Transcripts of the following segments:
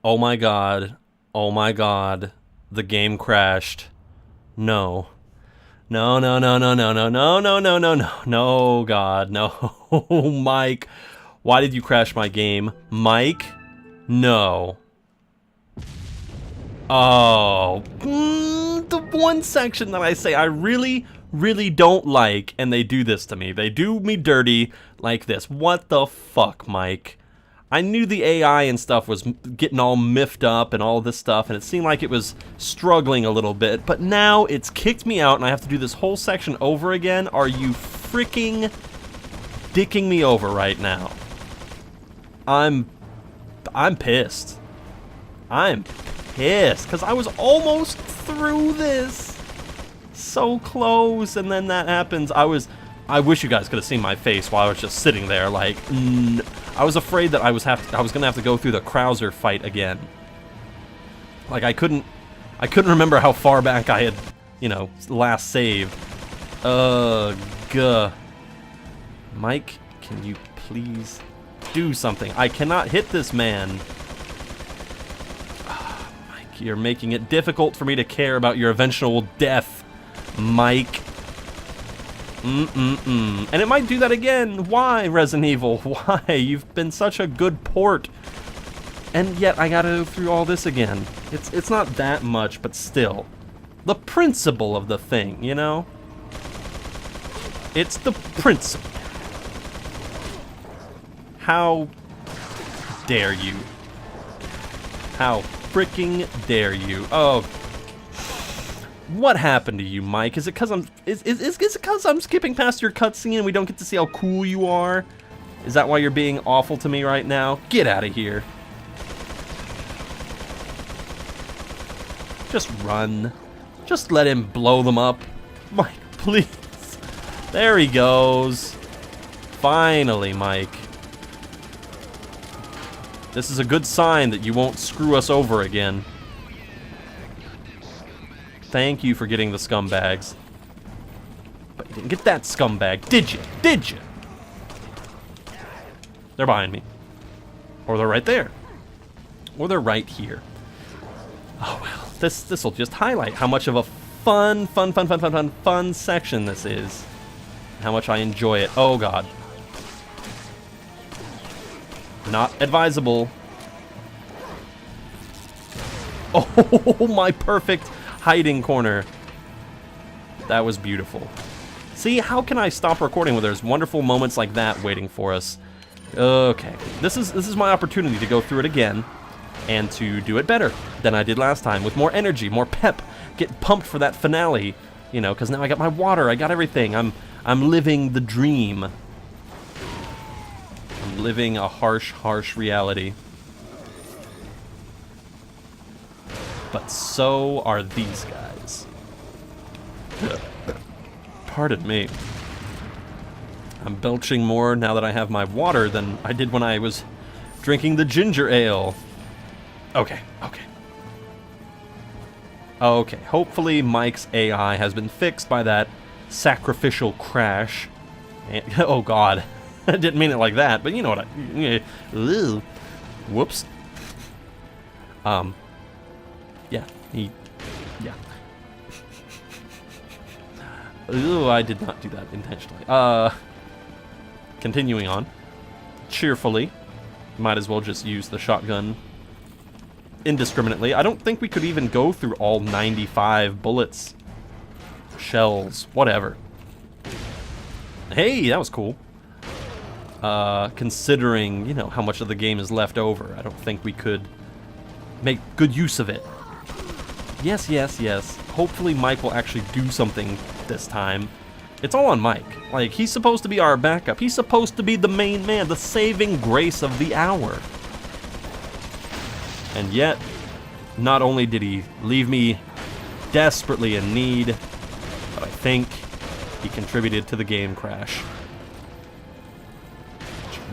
Oh my god. Oh my god. The game crashed. No. No, no, no, no, no, no, no, no, no, no, no, no, God, no. Mike, why did you crash my game? Mike? No. Oh. The one section that I say I really, really don't like, and they do this to me. They do me dirty like this. What the fuck, Mike? I knew the AI and stuff was getting all miffed up and all this stuff, and it seemed like it was struggling a little bit, but now it's kicked me out and I have to do this whole section over again. Are you freaking dicking me over right now? I'm pissed. I'm pissed, because I was almost through this. So close, and then that happens. I wish you guys could have seen my face while I was just sitting there, like, I was afraid that I was gonna have to go through the Krauser fight again. Like, I couldn't remember how far back I had, last saved. Ugh. Mike, can you please do something? I cannot hit this man. Mike, you're making it difficult for me to care about your eventual death, Mike. And it might do that again. Why, Resident Evil? Why? You've been such a good port. And yet I gotta go through all this again. It's not that much, but still. The principle of the thing, you know? It's the principle. How dare you? How freaking dare you? Oh, what happened to you, Mike? Is it because I'm skipping past your cutscene and we don't get to see how cool you are? Is that why you're being awful to me right now? Get out of here. Just run. Just let him blow them up. Mike, please. There he goes. Finally, Mike. This is a good sign that you won't screw us over again. Thank you for getting the scumbags. But you didn't get that scumbag, did you? Did you? They're behind me. Or they're right there. Or they're right here. Oh well, this will just highlight how much of a fun section this is. How much I enjoy it. Oh god. Not advisable. Oh, my perfect hiding corner. That was beautiful. See, how can I stop recording when there's wonderful moments like that waiting for us? Okay, this is my opportunity to go through it again and to do it better than I did last time, with more energy, more pep, get pumped for that finale, you know, because now I got my water, I got everything. I'm living the dream. I'm living a harsh reality. But so are these guys. Pardon me. I'm belching more now that I have my water than I did when I was drinking the ginger ale. Okay. Hopefully Mike's AI has been fixed by that sacrificial crash. And, oh god. I didn't mean it like that, but you know what whoops. Yeah. Ooh, I did not do that intentionally. Continuing on. Cheerfully. Might as well just use the shotgun indiscriminately. I don't think we could even go through all 95 bullets. Shells. Whatever. Hey, that was cool. Considering, you know, how much of the game is left over, I don't think we could make good use of it. Yes. Hopefully Mike will actually do something this time. It's all on Mike. Like, he's supposed to be our backup. He's supposed to be the main man, the saving grace of the hour. And yet, not only did he leave me desperately in need, but I think he contributed to the game crash.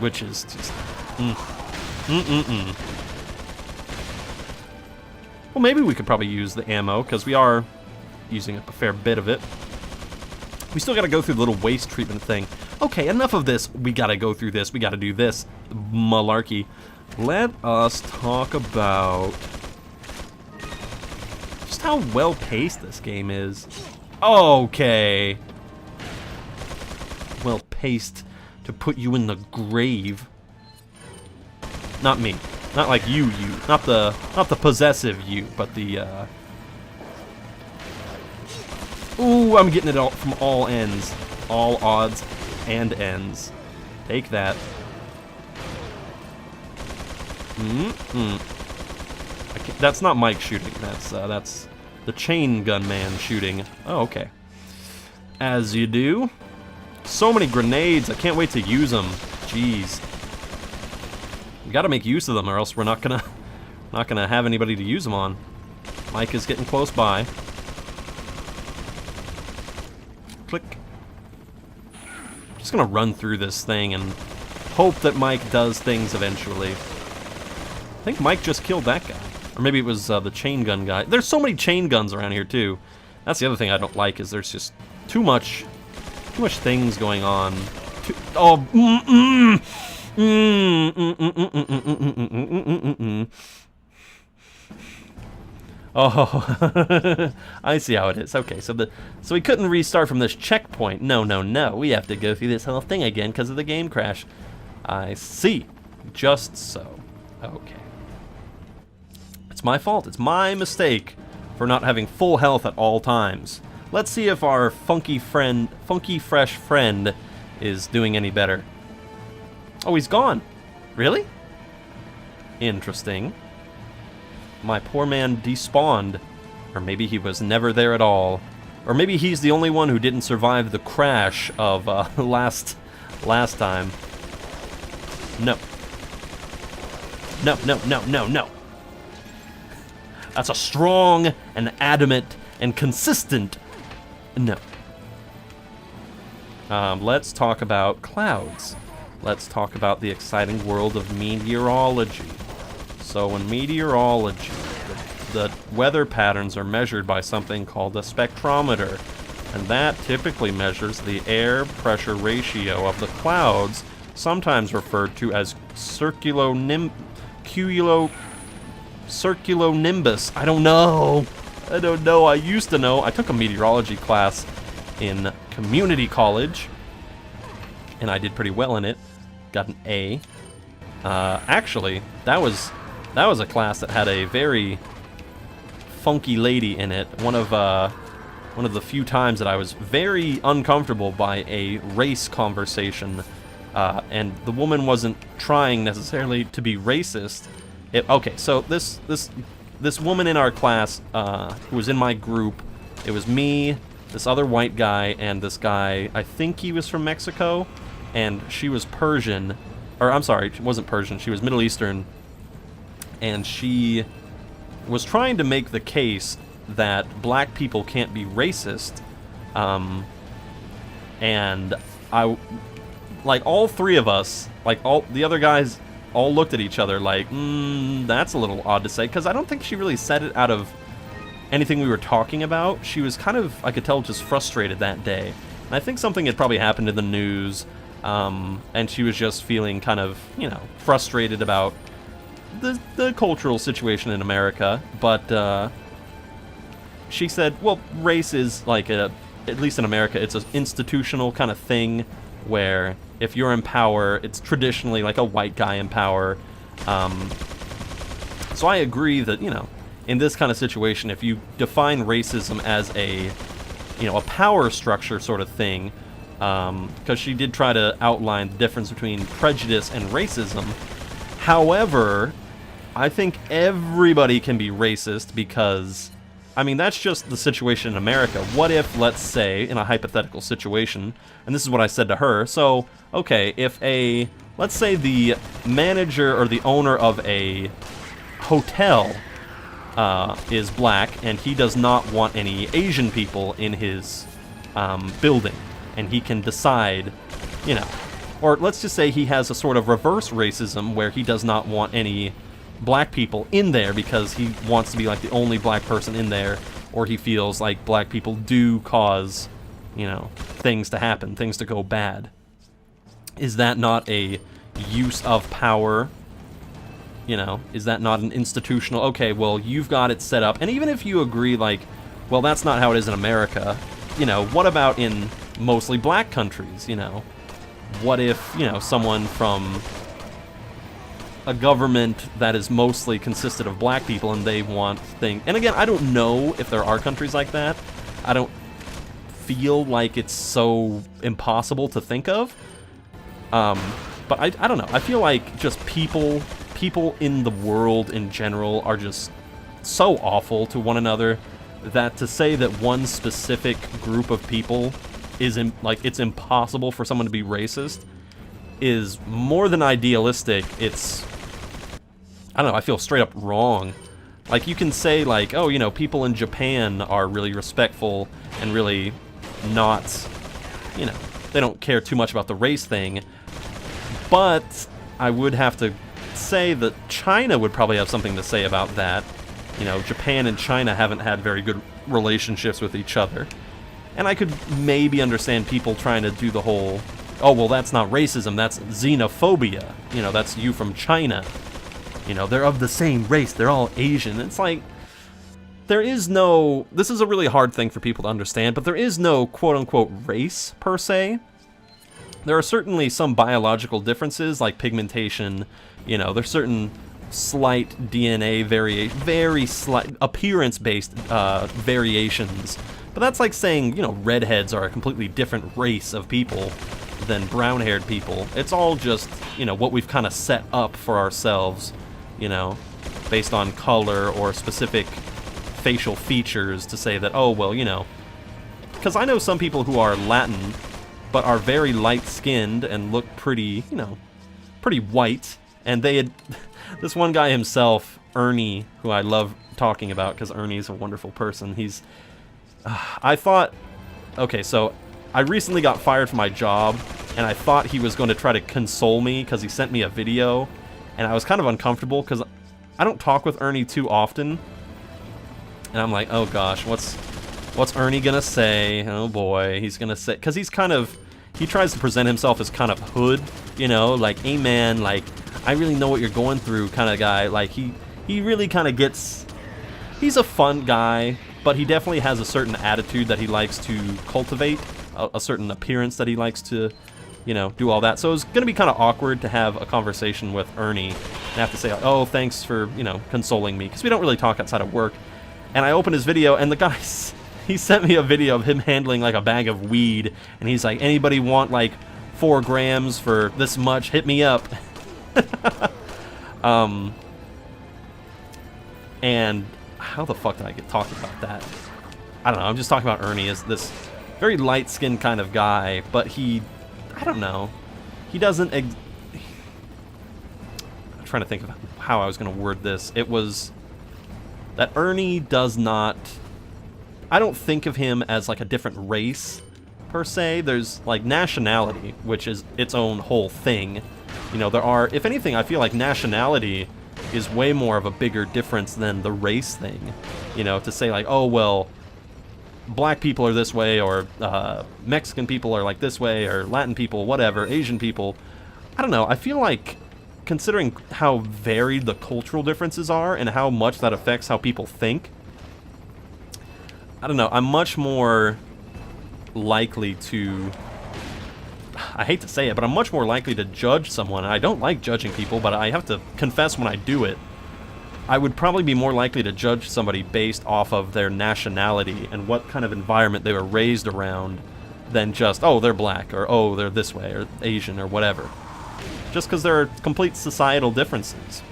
Which is just... Well, maybe we could probably use the ammo, because we are using up a fair bit of it. We still gotta go through the little waste treatment thing. Okay, enough of this. We gotta go through this. We gotta do this malarkey. Let us talk about just how well-paced this game is. Okay. Well-paced to put you in the grave. Not me. Not like you. Not the possessive you, but the, Ooh, I'm getting it all from all ends. All odds and ends. Take that. That's not Mike shooting. That's the chain gun man shooting. Oh, okay. As you do. So many grenades. I can't wait to use them. Jeez. We gotta make use of them, or else we're not gonna have anybody to use them on. Mike is getting close by. Click. Just gonna run through this thing and hope that Mike does things eventually. I think Mike just killed that guy. Or maybe it was the chain gun guy. There's so many chain guns around here too. That's the other thing I don't like, is there's just too much things going on. Oh, I see how it is. Okay, so we couldn't restart from this checkpoint. No. We have to go through this whole thing again because of the game crash. I see. Just so. Okay. It's my fault. It's my mistake for not having full health at all times. Let's see if our funky fresh friend is doing any better. Oh, he's gone. Really? Interesting. My poor man despawned. Or maybe he was never there at all. Or maybe he's the only one who didn't survive the crash of last time. No. No. That's a strong and adamant and consistent no. Let's talk about clouds. Let's talk about the exciting world of meteorology. So in meteorology, the weather patterns are measured by something called a spectrometer, and that typically measures the air pressure ratio of the clouds, sometimes referred to as circulonimbus. I don't know. I used to know. I took a meteorology class in community college, and I did pretty well in it. Got an A. Actually, that was a class that had a very funky lady in it. One of the few times that I was very uncomfortable by a race conversation, and the woman wasn't trying necessarily to be racist. Okay, so this woman in our class, who was in my group, it was me, this other white guy, and this guy, I think he was from Mexico, and she was Persian, or I'm sorry, she wasn't Persian, she was Middle Eastern, and she was trying to make the case that black people can't be racist, and like, all three of us, like, all the other guys all looked at each other like, that's a little odd to say, because I don't think she really said it out of anything we were talking about. She was kind of, I could tell, just frustrated that day. And I think something had probably happened in the news, and she was just feeling kind of, frustrated about the cultural situation in America. But she said, well, race is like at least in America, it's an institutional kind of thing where if you're in power, it's traditionally like a white guy in power. So I agree that, in this kind of situation, if you define racism as a power structure sort of thing, because she did try to outline the difference between prejudice and racism. However, I think everybody can be racist because, that's just the situation in America. What if, let's say, in a hypothetical situation, and this is what I said to her, so, okay, if let's say the manager or the owner of a hotel is black, and he does not want any Asian people in his building, and he can decide, or let's just say he has a sort of reverse racism where he does not want any black people in there because he wants to be like the only black person in there, or he feels like black people do cause, things to happen, things to go bad. Is that not a use of power You know, is that not an institutional, okay, well, you've got it set up. And even if you agree, like, well, that's not how it is in America, you know, what about in mostly black countries, you know? What if, you know, someone from a government that is mostly consisted of black people and they want things... And again, I don't know if there are countries like that. I don't feel like it's so impossible to think of. But I don't know. I feel like just people in the world in general are just so awful to one another that to say that one specific group of people is like it's impossible for someone to be racist is more than idealistic. It's, I don't know, I feel straight up wrong. Like, you can say, like, oh, you know, people in Japan are really respectful and really not, you know, they don't care too much about the race thing. But I would have to say that China would probably have something to say about that. You know, Japan and China haven't had very good relationships with each other. And I could maybe understand people trying to do the whole, oh, well, that's not racism, that's xenophobia. You know, that's you from China. You know, they're of the same race, they're all Asian. It's like, there is no, this is a really hard thing for people to understand, but there is no quote-unquote race, per se. There are certainly some biological differences, like pigmentation, you know, there's certain slight DNA very slight, appearance-based variations. But that's like saying, you know, redheads are a completely different race of people than brown-haired people. It's all just, you know, what we've kind of set up for ourselves, you know, based on color or specific facial features to say that, oh, well, you know, because I know some people who are Latin but are very light-skinned and look pretty, you know, pretty white, and they had, this one guy himself, Ernie, who I love talking about because Ernie's a wonderful person, he's, I thought, okay, so I recently got fired from my job, and I thought he was going to try to console me because he sent me a video, and I was kind of uncomfortable because I don't talk with Ernie too often, and I'm like, oh gosh, what's Ernie gonna say? Oh boy, he's gonna say, because he's kind of, he tries to present himself as kind of hood, you know, like, hey man, like, I really know what you're going through kind of guy. Like, he really kind of gets, he's a fun guy, but he definitely has a certain attitude that he likes to cultivate, a certain appearance that he likes to, you know, do all that. So it's going to be kind of awkward to have a conversation with Ernie and have to say, oh, thanks for, you know, consoling me, because we don't really talk outside of work. And I opened his video, and the guy, he sent me a video of him handling, like, a bag of weed, and he's like, anybody want, like, 4 grams for this much, hit me up. And how the fuck did I get talking about that? I don't know, I'm just talking about Ernie as this very light-skinned kind of guy, but he, I don't know, he doesn't, I'm trying to think of how I was going to word this. It was that Ernie does not, I don't think of him as like a different race, per se. There's like nationality, which is its own whole thing. You know, there are, if anything, I feel like nationality is way more of a bigger difference than the race thing. You know, to say like, oh, well, black people are this way, or Mexican people are like this way, or Latin people, whatever, Asian people. I don't know, I feel like, considering how varied the cultural differences are and how much that affects how people think, I don't know, I'm much more likely to, I hate to say it, but I'm much more likely to judge someone. And I don't like judging people, but I have to confess when I do it. I would probably be more likely to judge somebody based off of their nationality and what kind of environment they were raised around than just, oh, they're black, or oh, they're this way, or Asian, or whatever. Just because there are complete societal differences.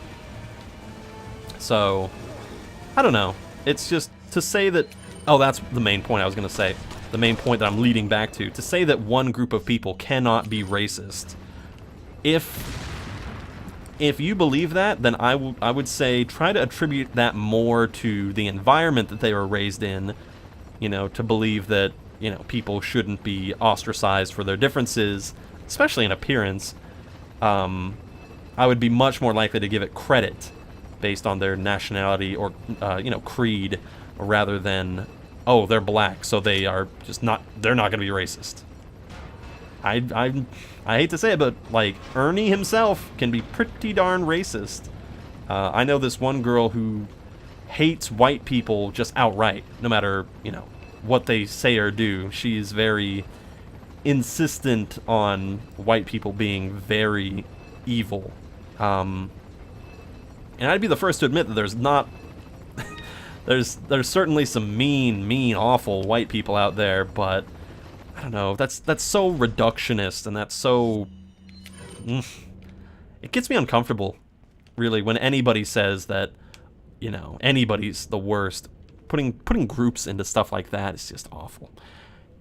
So, I don't know. It's just to say that, oh, that's the main point I was going to say. The main point that I'm leading back to say that one group of people cannot be racist. If you believe that, then I would say try to attribute that more to the environment that they were raised in, you know, to believe that, you know, people shouldn't be ostracized for their differences, especially in appearance. I would be much more likely to give it credit based on their nationality or, you know, creed, rather than, oh, they're black, so they are just not, they're not going to be racist. I hate to say it, but, like, Ernie himself can be pretty darn racist. I know this one girl who hates white people just outright, no matter, you know, what they say or do. She's very insistent on white people being very evil. And I'd be the first to admit that there's not... there's certainly some mean, awful white people out there, but I don't know, that's so reductionist, and that's so... It gets me uncomfortable, really, when anybody says that, you know, anybody's the worst. Putting groups into stuff like that is just awful.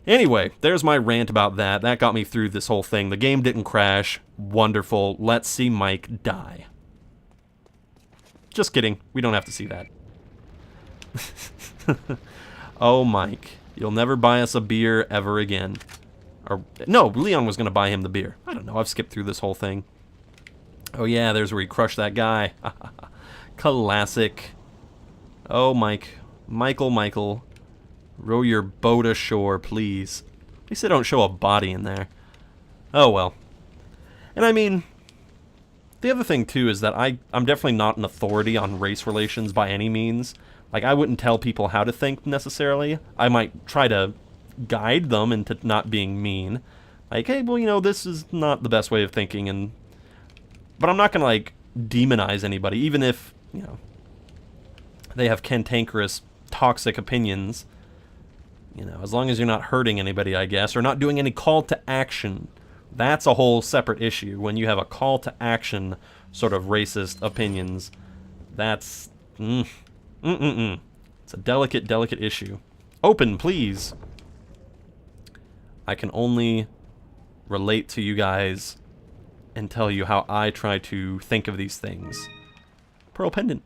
Anyway, there's my rant about that. That got me through this whole thing. The game didn't crash. Wonderful. Let's see Mike die. Just kidding. We don't have to see that. Oh, Mike. You'll never buy us a beer ever again. Or, no, Leon was going to buy him the beer. I don't know. I've skipped through this whole thing. Oh, yeah, there's where he crushed that guy. Classic. Oh, Mike. Michael. Row your boat ashore, please. At least they don't show a body in there. Oh, well. And I mean, the other thing, too, is that I'm definitely not an authority on race relations by any means. Like, I wouldn't tell people how to think, necessarily. I might try to guide them into not being mean. Like, hey, well, you know, this is not the best way of thinking, and... But I'm not gonna, like, demonize anybody, even if, you know, they have cantankerous, toxic opinions. You know, as long as you're not hurting anybody, I guess, or not doing any call to action. That's a whole separate issue. When you have a call to action sort of racist opinions, that's... It's a delicate issue. Open, please. I can only relate to you guys and tell you how I try to think of these things. Pearl Pendant.